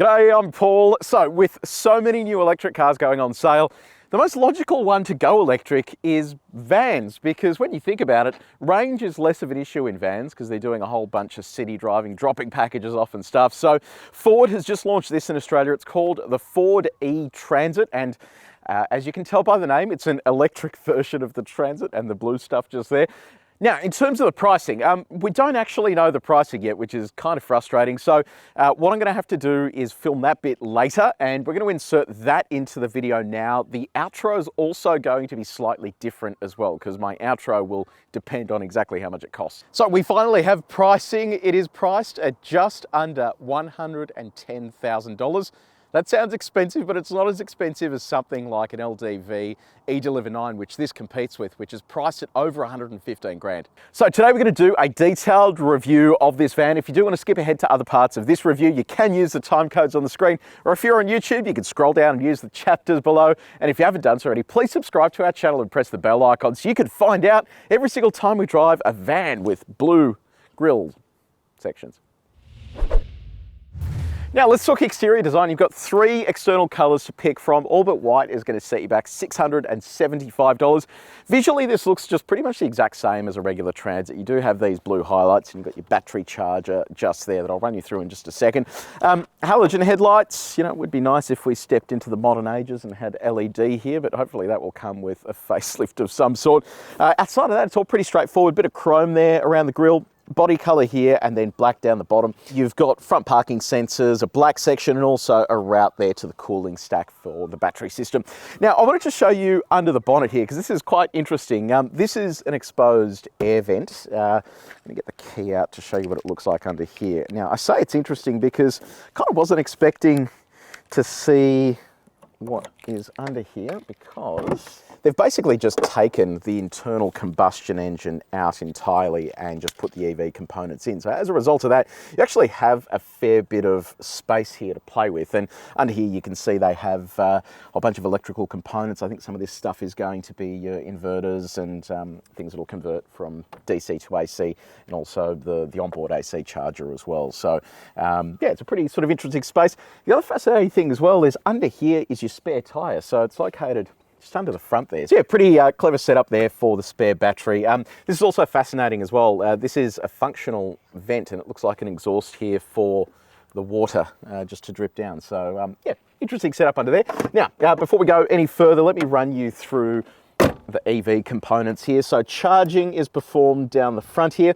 G'day, I'm Paul. So with so many new electric cars going on sale, the most logical one to go electric is vans, because when you think about it, range is less of an issue in vans because they're doing a whole bunch of city driving, dropping packages off and stuff. So Ford has just launched this in Australia. It's called the Ford e-Transit, and as you can tell by the name, it's an electric version of the Transit and the blue stuff just there. Now, in terms of the pricing, we don't actually know the pricing yet, which is kind of frustrating. So what I'm going to have to do is film that bit later, and we're going to insert that into the video now. The outro is also going to be slightly different as well, because my outro will depend on exactly how much it costs. So we finally have pricing. It is priced at just under $110,000. That sounds expensive, but it's not as expensive as something like an LDV eDeliver 9, which this competes with, which is priced at over 115 grand. So today we're going to do a detailed review of this van. If you do want to skip ahead to other parts of this review, you can use the time codes on the screen, or if you're on YouTube, you can scroll down and use the chapters below. And if you haven't done so already, please subscribe to our channel and press the bell icon so you can find out every single time we drive a van with blue grille sections. Now let's talk exterior design. You've got three external colors to pick from. All but white is going to set you back $675. Visually, this looks just pretty much the exact same as a regular Transit. You do have these blue highlights, and you've got your battery charger just there that I'll run you through in just a second. Halogen headlights, you know, it would be nice if we stepped into the modern ages and had LED here, but hopefully that will come with a facelift of some sort. Outside of that, it's all pretty straightforward. Bit of chrome there around the grille. Body color here, and then black down the bottom. You've got front parking sensors, a black section, and also a route there to the cooling stack for the battery system. Now, I wanted to show you under the bonnet here, because this is quite interesting. This is an exposed air vent. I'm going to get the key out to show you what it looks like under here. Now, I say it's interesting because I kind of wasn't expecting to see what is under here, because they've basically just taken the internal combustion engine out entirely and just put the EV components in. So as a result of that, you actually have a fair bit of space here to play with. And under here, you can see they have a whole bunch of electrical components. I think some of this stuff is going to be your inverters and things that will convert from DC to AC, and also the onboard AC charger as well. So yeah, it's a pretty sort of interesting space. The other fascinating thing as well is under here is your spare tire. So it's located just under the front there. So yeah, pretty clever setup there for the spare battery. This is also fascinating as well. This is a functional vent, and it looks like an exhaust here for the water just to drip down. So yeah, interesting setup under there. Now, before we go any further, let me run you through the EV components here. So charging is performed down the front here.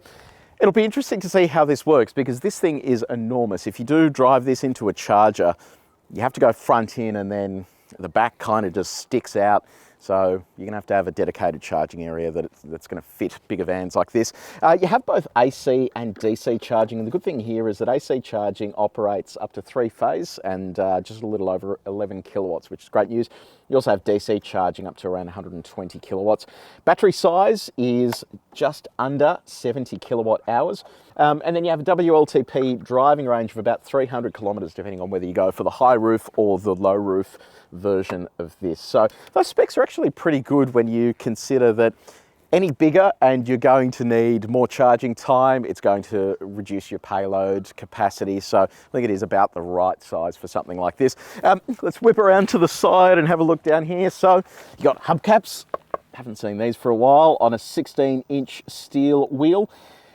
It'll be interesting to see how this works, because this thing is enormous. If you do drive this into a charger, you have to go front in, and then the back kind of just sticks out. So you're going to have a dedicated charging area that's going to fit bigger vans like this. You have both AC and DC charging. And the good thing here is that AC charging operates up to 3-phase and just a little over 11 kilowatts, which is great news. You also have DC charging up to around 120 kilowatts. Battery size is just under 70 kilowatt hours. And then you have a WLTP driving range of about 300 kilometers, depending on whether you go for the high roof or the low roof version of this. So those specs are actually pretty good when you consider that any bigger and you're going to need more charging time, it's going to reduce your payload capacity. So I think it is about the right size for something like this. Let's whip around to the side and have a look down here. So you got hubcaps. Haven't seen these for a while, on a 16-inch steel wheel.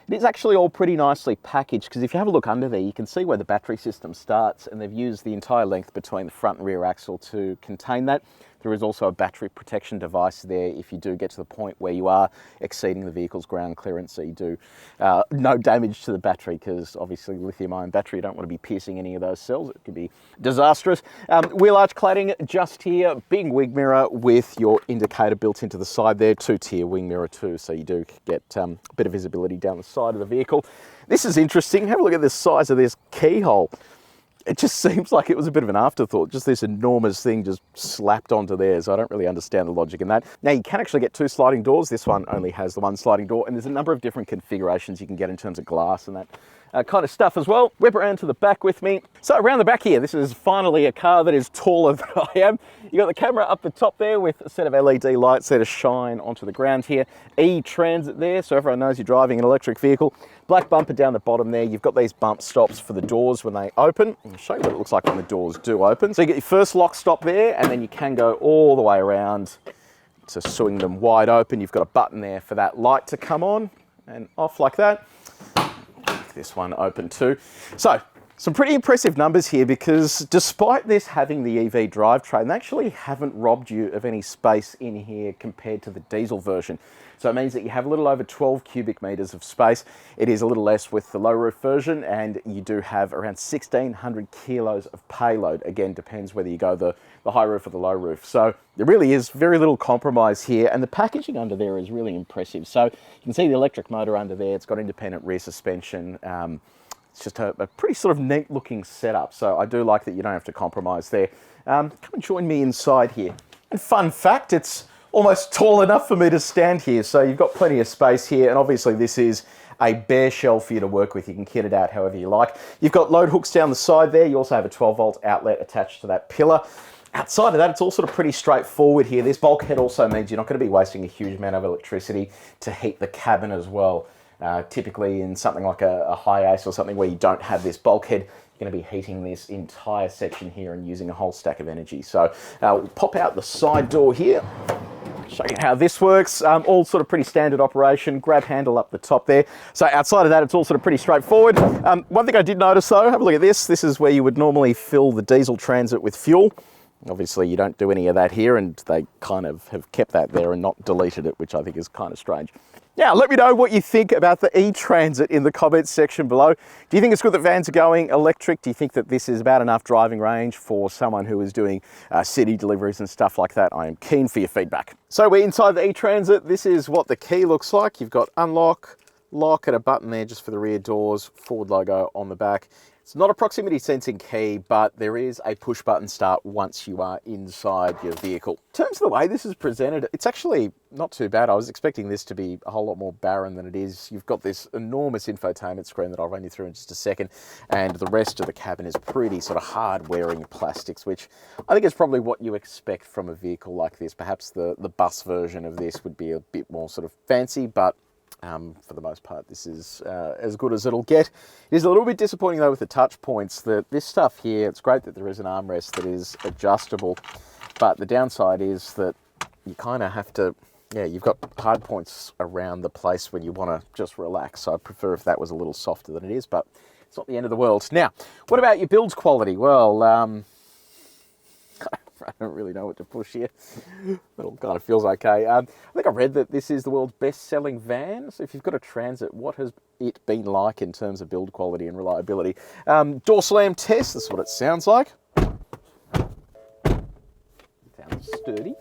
It is actually all pretty nicely packaged, because if you have a look under there, you can see where the battery system starts, and they've used the entire length between the front and rear axle to contain that. There is also a battery protection device there if you do get to the point where you are exceeding the vehicle's ground clearance, so you do no damage to the battery, because obviously lithium-ion battery, you don't want to be piercing any of those cells. It could be disastrous. Wheel arch cladding just here, big wing mirror with your indicator built into the side there, 2-tier wing mirror too, so you do get a bit of visibility down the side of the vehicle. This is interesting. Have a look at the size of this keyhole. It just seems like it was a bit of an afterthought, just this enormous thing just slapped onto there, so I don't really understand the logic in that. Now, you can actually get 2 sliding doors. This one only has the 1 sliding door, and there's a number of different configurations you can get in terms of glass and that. kind of stuff as well. Whip around to the back with me. So around the back here, this is finally a car that is taller than I am. You got the camera up the top there with a set of LED lights there to shine onto the ground here. E-Transit there, so everyone knows you're driving an electric vehicle. Black bumper down the bottom there. You've got these bump stops for the doors when they open. I'll show you what it looks like when the doors do open. So you get your first lock stop there, and then you can go all the way around to swing them wide open. You've got a button there for that light to come on and off like that. This one open too. So some pretty impressive numbers here, because despite this having the EV drivetrain, they actually haven't robbed you of any space in here compared to the diesel version. So it means that you have a little over 12 cubic meters of space. It is a little less with the low roof version, and you do have around 1,600 kilos of payload. Again, depends whether you go the high roof or the low roof. So there really is very little compromise here, and the packaging under there is really impressive. So you can see the electric motor under there. It's got independent rear suspension. It's just a pretty sort of neat looking setup. So I do like that you don't have to compromise there. Come and join me inside here. And fun fact, it's almost tall enough for me to stand here. So you've got plenty of space here, and obviously this is a bare shell for you to work with. You can kit it out however you like. You've got load hooks down the side there. You also have a 12-volt outlet attached to that pillar. Outside of that, it's all sort of pretty straightforward here. This bulkhead also means you're not going to be wasting a huge amount of electricity to heat the cabin as well. Typically in something like a high ace or something where you don't have this bulkhead, you're going to be heating this entire section here and using a whole stack of energy. So we'll pop out the side door here, show you how this works. All sort of pretty standard operation, grab handle up the top there. So outside of that, it's all sort of pretty straightforward. One thing I did notice though, have a look at this. This is where you would normally fill the diesel Transit with fuel. Obviously you don't do any of that here, and they kind of have kept that there and not deleted it, which I think is kind of strange. Now, let me know what you think about the E-Transit in the comments section below. Do you think it's good that vans are going electric? Do you think that this is about enough driving range for someone who is doing city deliveries and stuff like that? I am keen for your feedback. So we're inside the E-Transit. This is what the key looks like. You've got unlock, lock, and a button there just for the rear doors, Ford logo on the back. It's not a proximity sensing key, but there is a push button start once you are inside your vehicle. In terms of the way this is presented, it's actually not too bad. I was expecting this to be a whole lot more barren than it is. You've got this enormous infotainment screen that I'll run you through in just a second, and the rest of the cabin is pretty sort of hard-wearing plastics, which I think is probably what you expect from a vehicle like this. Perhaps the bus version of this would be a bit more sort of fancy, but for the most part, this is as good as it'll get. It is a little bit disappointing though with the touch points. That this stuff here, it's great that there is an armrest that is adjustable, but the downside is that you kind of have to, you've got hard points around the place when you want to just relax. So I'd prefer if that was a little softer than it is, but it's not the end of the world. Now, what about your build quality? Well, I don't really know what to push here. It all kind of feels okay. I think I read that this is the world's best-selling van. So if you've got a Transit, what has it been like in terms of build quality and reliability? Door slam test, that's what it sounds like. Sounds sturdy.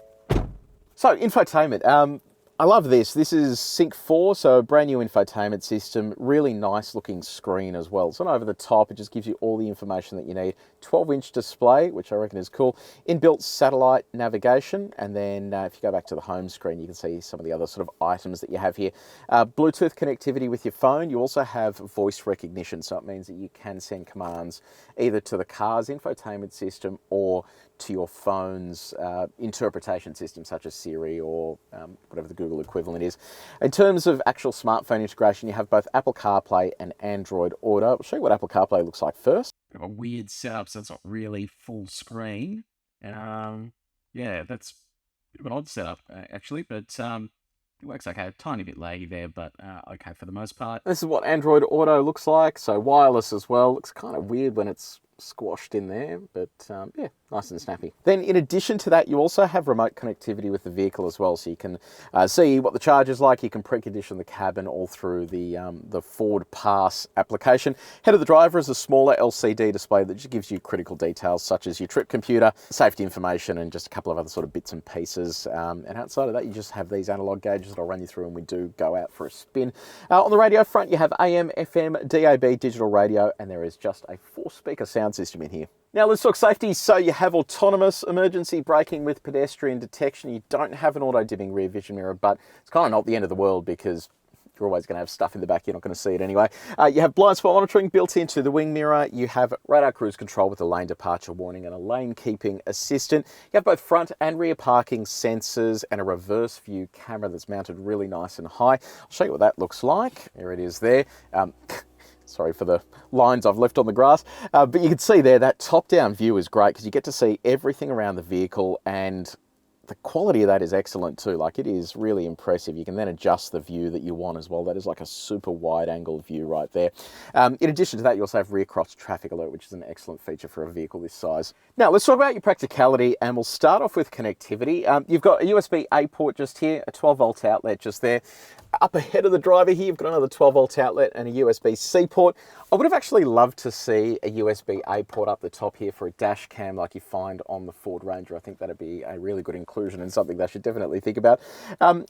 So, infotainment. I love this. This is Sync 4, so a brand new infotainment system. Really nice looking screen as well. It's not over the top. It just gives you all the information that you need. 12-inch display, which I reckon is cool. Inbuilt satellite navigation. And then if you go back to the home screen, you can see some of the other sort of items that you have here. Bluetooth connectivity with your phone. You also have voice recognition. So it means that you can send commands either to the car's infotainment system or to your phone's interpretation system, such as Siri or whatever the Google equivalent is. In terms of actual smartphone integration, you have both Apple CarPlay and Android Auto. I'll show you what Apple CarPlay looks like first. A weird setup, so it's not really full screen. Yeah, that's a bit of an odd setup, actually, but it works okay. A tiny bit laggy there, but okay for the most part. This is what Android Auto looks like, so wireless as well. Looks kind of weird when it's squashed in there, but yeah, nice and snappy. Then in addition to that, you also have remote connectivity with the vehicle as well, so you can see what the charge is like. You can precondition the cabin all through the Ford Pass application. Head of the driver is a smaller LCD display that just gives you critical details such as your trip computer, safety information, and just a couple of other sort of bits and pieces. And outside of that, you just have these analog gauges that I'll run you through when we do go out for a spin. On the radio front, you have AM, FM, DAB, digital radio, and there is just a 4-speaker sound system in here. Now let's talk safety. So you have autonomous emergency braking with pedestrian detection. You don't have an auto dimming rear vision mirror, but it's kind of not the end of the world because you're always going to have stuff in the back. You're not going to see it anyway. You have blind spot monitoring built into the wing mirror. You have radar cruise control with a lane departure warning and a lane keeping assistant. You have both front and rear parking sensors and a reverse view camera that's mounted really nice and high. I'll show you what that looks like. There it is there. Sorry for the lines I've left on the grass, but you can see there that top-down view is great because you get to see everything around the vehicle, and the quality of that is excellent too. Like, it is really impressive. You can then adjust the view that you want as well. That is like a super wide angle view right there. In addition to that, you also have rear cross traffic alert, which is an excellent feature for a vehicle this size. Now let's talk about your practicality, and we'll start off with connectivity. You've got a USB-A port just here, a 12-volt outlet just there. Up ahead of the driver here, you've got another 12-volt outlet and a USB-C port. I would have actually loved to see a USB-A port up the top here for a dash cam like you find on the Ford Ranger. I think that'd be a really good inclusion and something they should definitely think about.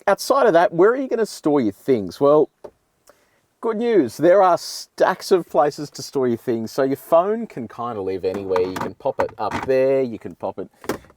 Outside of that, where are you going to store your things? Well, good news, there are stacks of places to store your things. So your phone can kind of live anywhere. You can pop it up there, you can pop it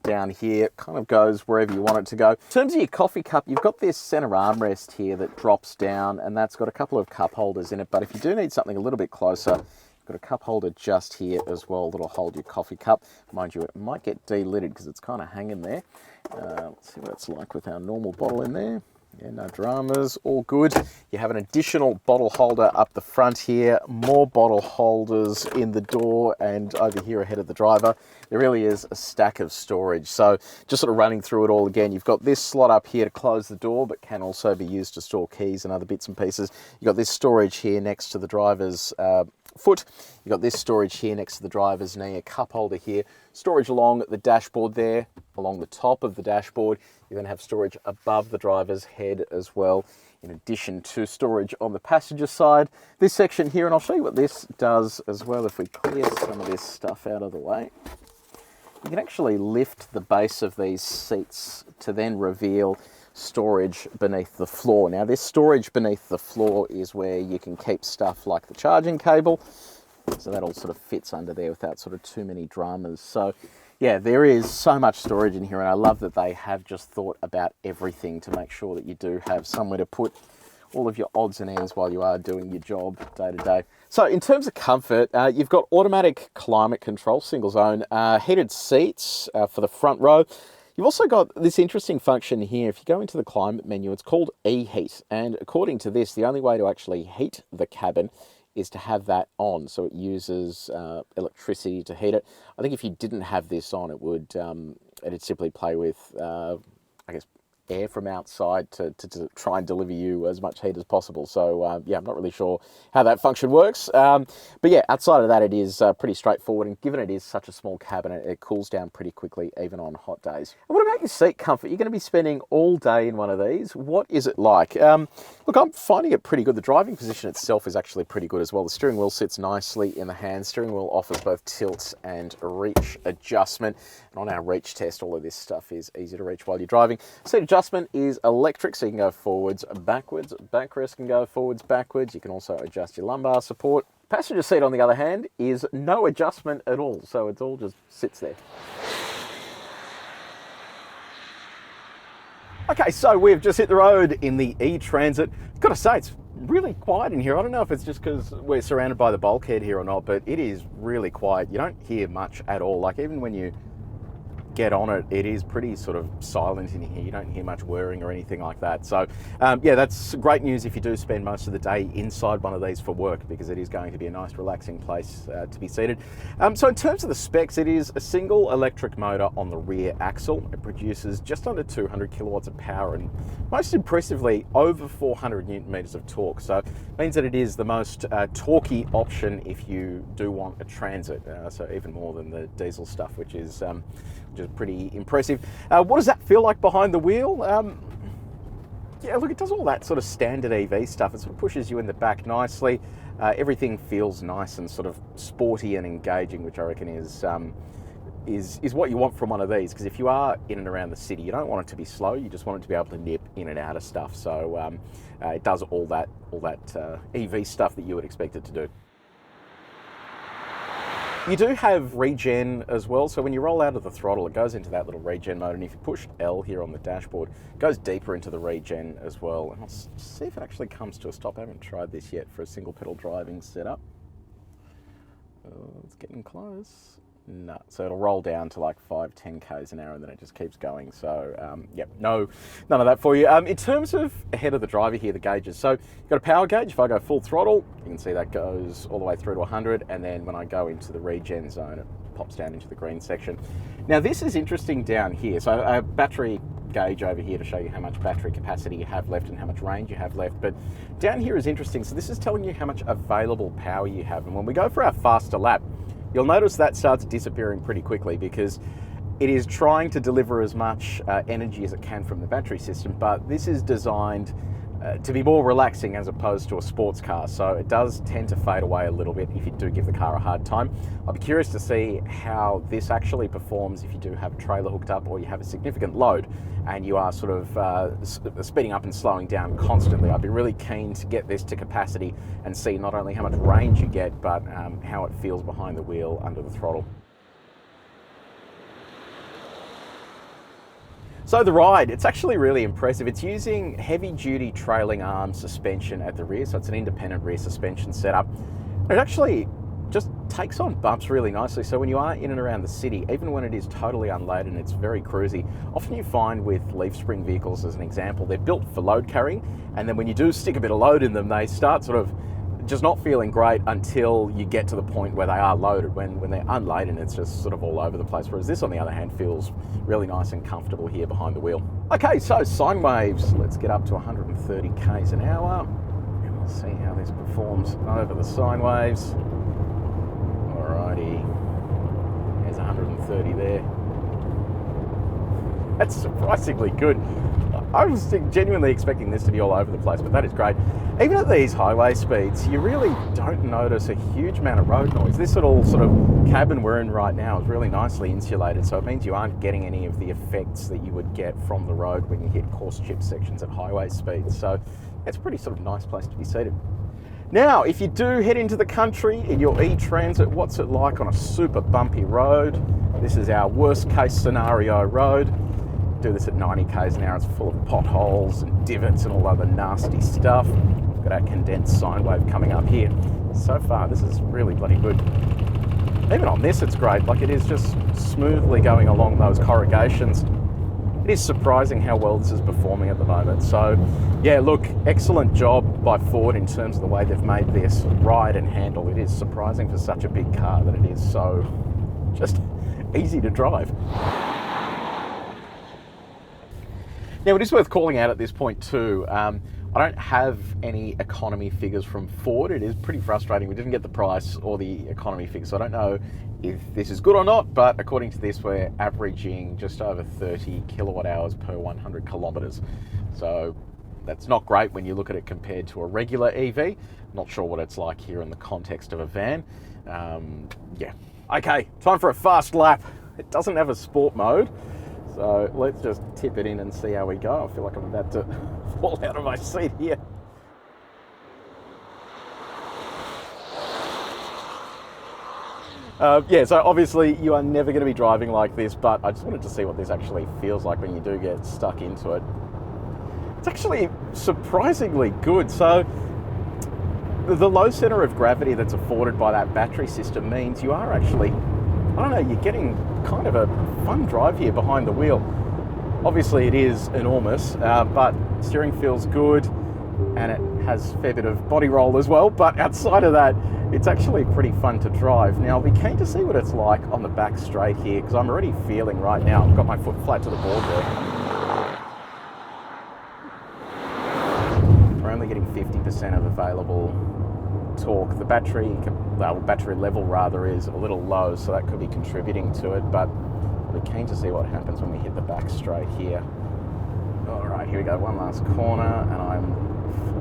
down here. It kind of goes wherever you want it to go. In terms of your coffee cup, you've got this center armrest here that drops down, and that's got a couple of cup holders in it. But if you do need something a little bit closer, you've got a cup holder just here as well that'll hold your coffee cup. Mind you, it might get de-lidded because it's kind of hanging there. Let's see what it's like with our normal bottle in there. Yeah, no dramas, all good. You have an additional bottle holder up the front here, more bottle holders in the door and over here ahead of the driver. There really is a stack of storage. So just sort of running through it all again, you've got this slot up here to close the door, but can also be used to store keys and other bits and pieces. You've got this storage here next to the driver's foot. You've got this storage here next to the driver's knee, a cup holder here, storage along the dashboard there, along the top of the dashboard. You then have storage above the driver's head as well, in addition to storage on the passenger side. This section here, and I'll show you what this does as well if we clear some of this stuff out of the way. You can actually lift the base of these seats to then reveal storage beneath the floor. Now, this storage beneath the floor is where you can keep stuff like the charging cable. So that all sort of fits under there without sort of too many dramas. So yeah, there is so much storage in here, and I love that they have just thought about everything to make sure that you do have somewhere to put all of your odds and ends while you are doing your job day to day. So in terms of comfort, you've got automatic climate control, single zone, heated seats for the front row. You've also got this interesting function here. If you go into the climate menu, it's called e-heat. And according to this, the only way to actually heat the cabin is to have that on. So it uses electricity to heat it. I think if you didn't have this on, it would it'd simply play with, I guess, air from outside to try and deliver you as much heat as possible. So yeah, I'm not really sure how that function works. But yeah, outside of that, it is pretty straightforward. And given it is such a small cabin, it cools down pretty quickly, even on hot days. And what about your seat comfort? You're going to be spending all day in one of these. What is it like? Look, I'm finding it pretty good. The driving position itself is actually pretty good as well. The steering wheel sits nicely in the hand. Steering wheel offers both tilt and reach adjustment. And on our reach test, all of this stuff is easy to reach while you're driving. Seat adjustment is electric, so you can go forwards, backwards. Backrest can go forwards, backwards. You can also adjust your lumbar support. Passenger seat, on the other hand, is no adjustment at all, so it all just sits there. Okay, so we've just hit the road in the e-transit. Gotta say, it's really quiet in here. I don't know if it's just because we're surrounded by the bulkhead here or not, but it is really quiet. You don't hear much at all. Like, even when you get on it, it is pretty sort of silent in here. You don't hear much whirring or anything like that. So yeah, that's great news if you do spend most of the day inside one of these for work, because it is going to be a nice relaxing place to be seated. So in terms of the specs, it is a single electric motor on the rear axle. It produces just under 200 kilowatts of power and most impressively over 400 newton meters of torque. So it means that it is the most torquey option if you do want a transit. So even more than the diesel stuff, which is pretty impressive. What does that feel like behind the wheel? Yeah, look, it does all that sort of standard EV stuff. It sort of pushes you in the back nicely. Everything feels nice and sort of sporty and engaging, which I reckon is what you want from one of these. Because if you are in and around the city, you don't want it to be slow. You just want it to be able to nip in and out of stuff. So it does all that EV stuff that you would expect it to do. You do have regen as well, so when you roll out of the throttle, it goes into that little regen mode, and if you push L here on the dashboard, it goes deeper into the regen as well. And I'll see if it actually comes to a stop. I haven't tried this yet for a single pedal driving setup. It's getting close. No, so it'll roll down to like 5-10 k's an hour, and then it just keeps going. So yep, no, none of that for you. In terms of ahead of the driver here, the gauges. So you've got a power gauge. If I go full throttle, you can see that goes all the way through to 100, and then when I go into the regen zone, it pops down into the green section. Now this is interesting down here. So a battery gauge over here to show you how much battery capacity you have left and how much range you have left. But down here is interesting. So this is telling you how much available power you have. And when we go for our faster lap, you'll notice that starts disappearing pretty quickly because it is trying to deliver as much energy as it can from the battery system, but this is designed to be more relaxing as opposed to a sports car. So it does tend to fade away a little bit if you do give the car a hard time. I'll be curious to see how this actually performs if you do have a trailer hooked up or you have a significant load and you are sort of speeding up and slowing down constantly. I'd be really keen to get this to capacity and see not only how much range you get, but how it feels behind the wheel under the throttle. So the ride, it's actually really impressive. It's using heavy duty trailing arm suspension at the rear, so it's an independent rear suspension setup. It actually just takes on bumps really nicely. So when you are in and around the city, even when it is totally unloaded and it's very cruisy, often you find with leaf spring vehicles as an example, they're built for load carrying, and then when you do stick a bit of load in them, they start sort of just not feeling great until you get to the point where they are loaded. When they're unladen, it's just sort of all over the place. Whereas this, on the other hand, feels really nice and comfortable here behind the wheel. Okay, so sine waves. Let's get up to 130 k's an hour, and we'll see how this performs over the sine waves. Alrighty, there's 130 there. That's surprisingly good. I was genuinely expecting this to be all over the place, but that is great. Even at these highway speeds, you really don't notice a huge amount of road noise. This little sort of cabin we're in right now is really nicely insulated, so it means you aren't getting any of the effects that you would get from the road when you hit coarse chip sections at highway speeds. So it's a pretty sort of nice place to be seated. Now, if you do head into the country in your e-transit, what's it like on a super bumpy road? This is our worst case scenario road. Do this at 90 k's an hour. It's full of potholes and divots and all other nasty stuff. We've got our condensed sine wave coming up here. So far, this is really bloody good. Even on this, it's great. Like, it is just smoothly going along those corrugations. It is surprising how well this is performing at the moment. So yeah, look, excellent job by Ford in terms of the way they've made this ride and handle. It is surprising for such a big car that it is so just easy to drive. Now, it is worth calling out at this point too, I don't have any economy figures from Ford. It is pretty frustrating. We didn't get the price or the economy figures, so I don't know if this is good or not, but according to this, we're averaging just over 30 kilowatt hours per 100 kilometers. So that's not great when you look at it compared to a regular EV. Not sure what it's like here in the context of a van. Yeah. Okay, time for a fast lap. It doesn't have a sport mode, so let's just tip it in and see how we go. I feel like I'm about to fall out of my seat here. Yeah, so obviously you are never going to be driving like this, but I just wanted to see what this actually feels like when you do get stuck into it. It's actually surprisingly good. So the low center of gravity that's afforded by that battery system means you are actually, I don't know, you're getting kind of a fun drive here behind the wheel. Obviously it is enormous, but steering feels good and it has a fair bit of body roll as well, but outside of that, it's actually pretty fun to drive. Now, I'll be keen to see what it's like on the back straight here, because I'm already feeling right now, I've got my foot flat to the board there. We're only getting 50% of available torque. The battery level rather is a little low, so that could be contributing to it, but I'll be keen to see what happens when we hit the back straight here. All right, here we go, one last corner, and I'm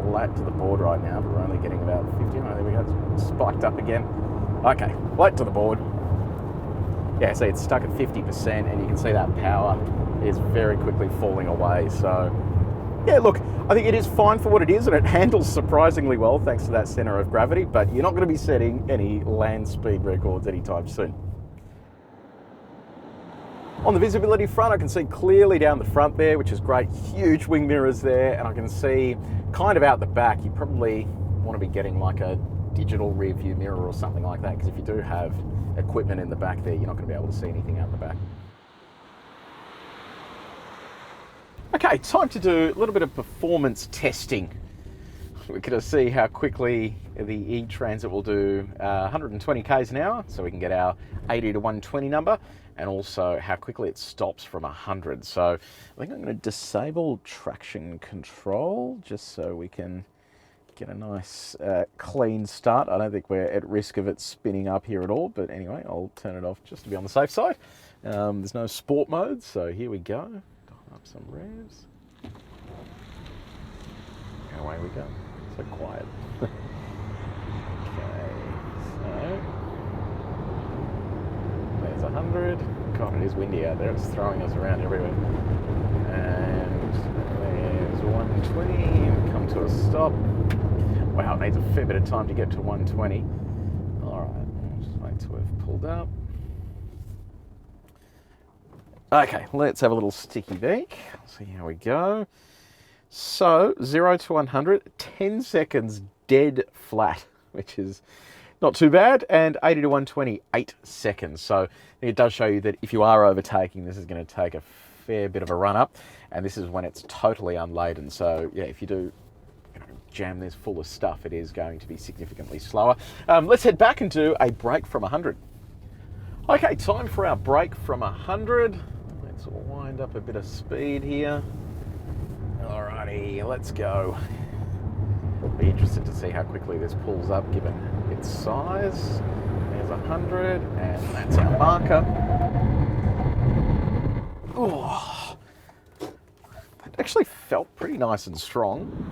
flat to the board right now, but we're only getting about 50. Oh, there we go, it's spiked up again. Okay, flat to the board. Yeah, see, it's stuck at 50%, and you can see that power is very quickly falling away, so Yeah, look, I think it is fine for what it is, and it handles surprisingly well thanks to that centre of gravity, but you're not going to be setting any land speed records anytime soon. On the visibility front, I can see clearly down the front there, which is great. Huge wing mirrors there, and I can see kind of out the back. You probably want to be getting like a digital rear view mirror or something like that, because if you do have equipment in the back there, you're not going to be able to see anything out the back. Okay, time to do a little bit of performance testing. We're going to see how quickly the etransit will do 120 k's an hour, so we can get our 80 to 120 number, and also how quickly it stops from 100. So I think I'm going to disable traction control just so we can get a nice clean start. I don't think we're at risk of it spinning up here at all, but anyway, I'll turn it off just to be on the safe side. There's no sport mode, so here we go. Dial up some revs. And away we go. So quiet. Okay, so there's 100. God, it is windy out there. It's throwing us around everywhere. And there's 120. Come to a stop. Wow, it needs a fair bit of time to get to 120. All right, we'll just wait till we've pulled up. Okay, let's have a little sticky beak. See how we go. So 0 to 100, 10 seconds dead flat, which is not too bad, and 80 to 120, 8 seconds. So it does show you that if you are overtaking, this is going to take a fair bit of a run up, and this is when it's totally unladen. So yeah, if you do jam this full of stuff, it is going to be significantly slower. Let's head back and do a break from 100. Okay, time for our break from 100. Let's wind up a bit of speed here. Alrighty, let's go. Be interested to see how quickly this pulls up given its size. There's 100, and that's our marker. Oh, that actually felt pretty nice and strong.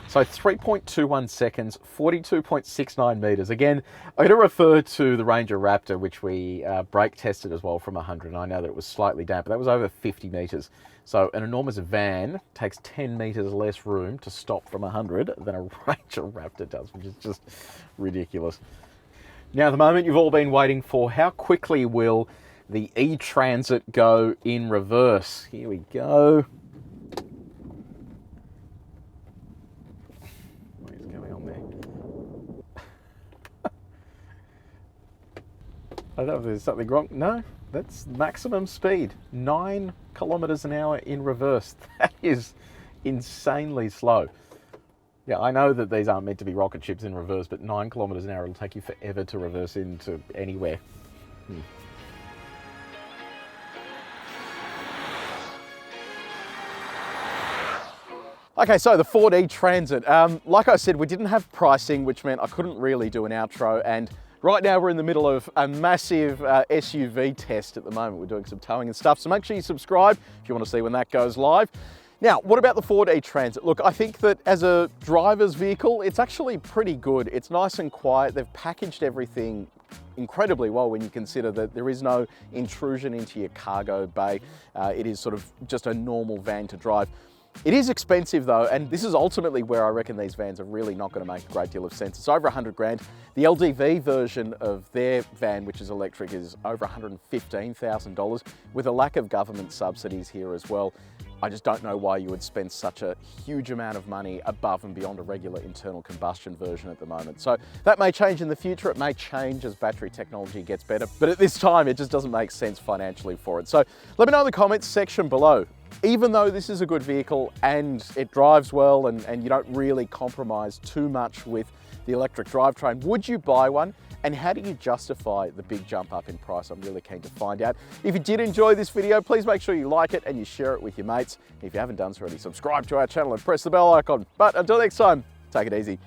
So 3.21 seconds, 42.69 meters. Again, I'm going to refer to the Ranger Raptor, which we brake tested as well from 100. And I know that it was slightly damp, but that was over 50 meters. So an enormous van takes 10 meters less room to stop from 100 than a Ranger Raptor does, which is just ridiculous. Now, the moment you've all been waiting for, how quickly will the etransit go in reverse? Here we go. I don't know if there's something wrong. No, that's maximum speed. 9 kilometers an hour in reverse. That is insanely slow. Yeah, I know that these aren't meant to be rocket ships in reverse, but 9 kilometers an hour, it'll take you forever to reverse into anywhere. Okay, so the Ford etransit. Like I said, we didn't have pricing, which meant I couldn't really do an outro, and right now we're in the middle of a massive SUV test at the moment. We're doing some towing and stuff, so make sure you subscribe if you want to see when that goes live. Now, what about the Ford etransit? Look, I think that as a driver's vehicle, it's actually pretty good. It's nice and quiet. They've packaged everything incredibly well when you consider that there is no intrusion into your cargo bay. It is sort of just a normal van to drive. It is expensive though, and this is ultimately where I reckon these vans are really not going to make a great deal of sense. It's over 100 grand. The LDV version of their van, which is electric, is over $115,000 with a lack of government subsidies here as well. I just don't know why you would spend such a huge amount of money above and beyond a regular internal combustion version at the moment. So that may change in the future. It may change as battery technology gets better, but at this time, it just doesn't make sense financially for it. So let me know in the comments section below. Even though this is a good vehicle and it drives well and you don't really compromise too much with the electric drivetrain, would you buy one? And how do you justify the big jump up in price? I'm really keen to find out. If you did enjoy this video, please make sure you like it and you share it with your mates. If you haven't done so already, subscribe to our channel and press the bell icon. But until next time, take it easy.